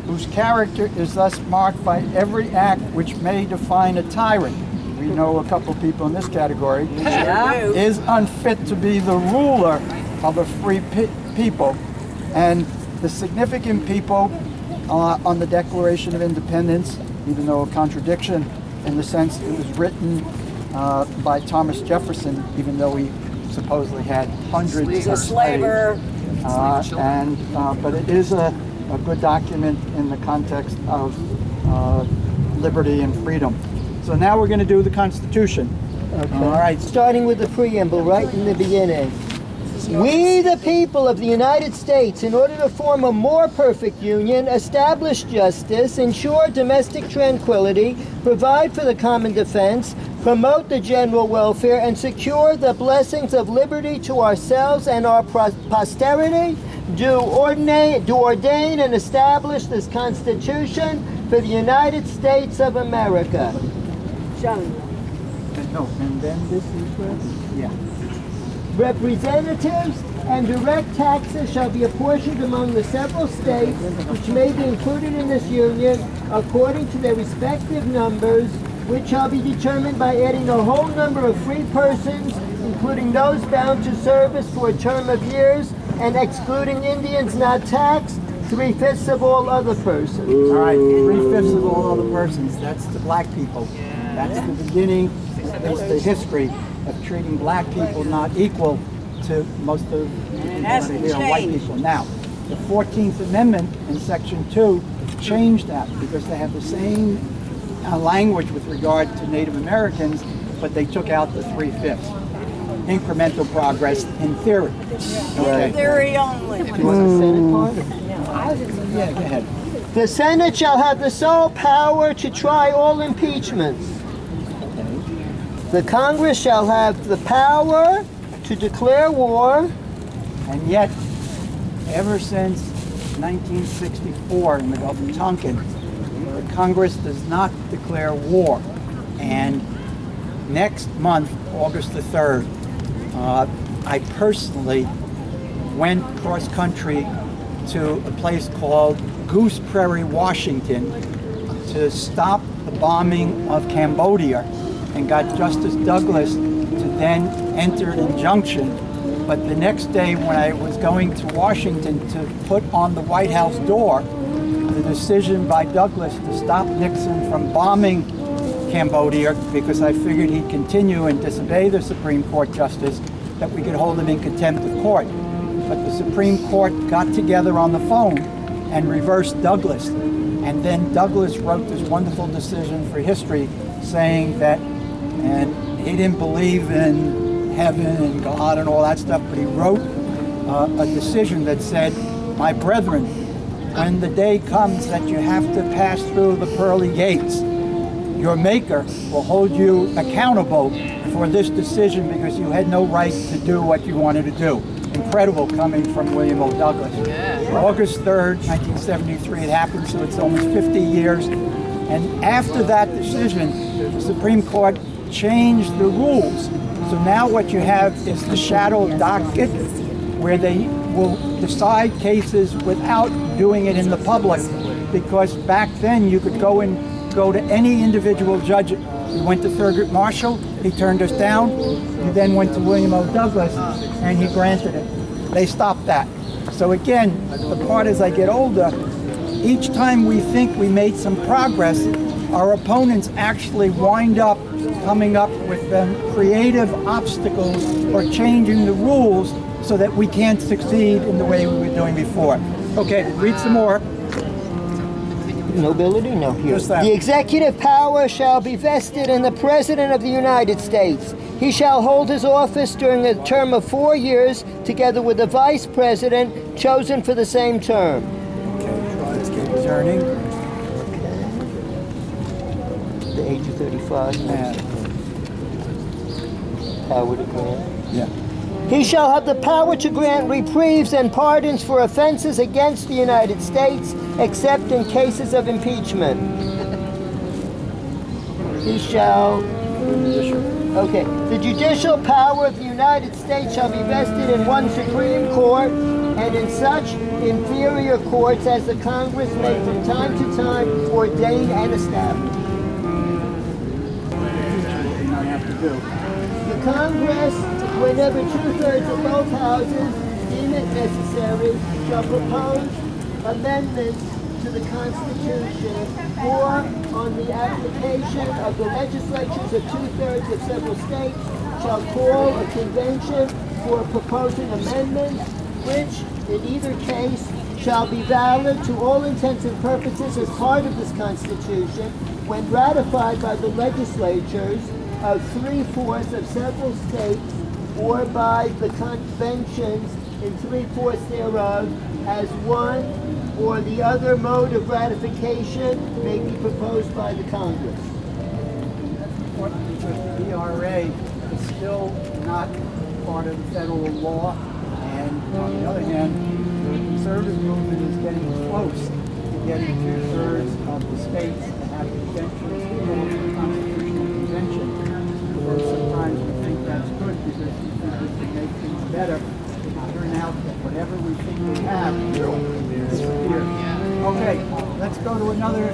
whose character is thus marked by every act which may define a tyrant. We know a couple people in this category. Is unfit to be the ruler of a free people. And the significant people on the Declaration of Independence, even though a contradiction in the sense it was written by Thomas Jefferson, even though he supposedly had hundreds He's of a slaver. but it is a good document in the context of liberty and freedom. So now we're going to do the Constitution. Okay. All right. Starting with the preamble right in the beginning. We, the people of the United States, in order to form a more perfect union, establish justice, ensure domestic tranquility, provide for the common defense, promote the general welfare, and secure the blessings of liberty to ourselves and our posterity, do ordain and establish this Constitution for the United States of America. No, and then this is yeah. Representatives and direct taxes shall be apportioned among the several states which may be included in this union according to their respective numbers, which shall be determined by adding the whole number of free persons, including those bound to service for a term of years, and excluding Indians not taxed, 3/5 of all other persons. All right, 3/5 of all other persons. That's the black people. That's the beginning. That's the history of treating black people not equal to most of white people. Now, the 14th Amendment in Section 2 changed that because they have the same language with regard to Native Americans, but they took out the 3/5. Incremental progress in theory. Okay. Theory only. You want the Senate part? Yeah, go ahead. The Senate shall have the sole power to try all impeachments. The Congress shall have the power to declare war. And yet, ever since 1964 in the Gulf of Tonkin, the Congress does not declare war. And next month, August the 3rd, I personally went cross-country to a place called Goose Prairie, Washington, to stop the bombing of Cambodia, and got Justice Douglas to then enter an injunction. But the next day when I was going to Washington to put on the White House door the decision by Douglas to stop Nixon from bombing Cambodia, because I figured he'd continue and disobey the Supreme Court justice, that we could hold him in contempt of court. But the Supreme Court got together on the phone and reversed Douglas. And then Douglas wrote this wonderful decision for history saying that, and he didn't believe in heaven and God and all that stuff, but he wrote a decision that said, my brethren, when the day comes that you have to pass through the pearly gates, your maker will hold you accountable for this decision because you had no right to do what you wanted to do. Incredible coming from William O. Douglas. Yeah. August 3rd, 1973 it happened, so it's almost 50 years. And after that decision, the Supreme Court changed the rules. So now what you have is the shadow docket, where they will decide cases without doing it in the public, because back then you could go to any individual judge. We went to Thurgood Marshall, he turned us down. We then went to William O. Douglas, and he granted it. They stopped that. So again, the part as I get older, each time we think we made some progress, our opponents actually wind up coming up with creative obstacles or changing the rules so that we can't succeed in the way we were doing before. Okay, read some more. Nobility? No, here. The executive power shall be vested in the President of the United States. He shall hold his office during a term of 4 years, together with the Vice President chosen for the same term. Okay, let's keep turning. The age of 35. Yeah. Power to grant. Yeah. He shall have the power to grant reprieves and pardons for offenses against the United States, except in cases of impeachment. He shall... Okay. The judicial power of the United States shall be vested in one Supreme Court, and in such inferior courts as the Congress may from time to time ordain and establish. I have to do. The Congress, whenever 2/3 of both houses deem it necessary, shall propose amendments to the Constitution, or on the application of the legislatures of 2/3 of several states, shall call a convention for proposing amendments, which in either case shall be valid to all intents and purposes as part of this Constitution when ratified by the legislatures of 3/4 of several states, or by the conventions in 3/4 thereof, as one or the other mode of ratification may be proposed by the Congress. Because the ERA is still not part of the federal law, and on the other hand, the conservative movement is getting close to getting 2/3 of the states to have conventions for the Constitutional Convention. And sometimes we think that's good because we think we can make things better. It turn out that whatever we think we have disappears. Okay, let's go to another.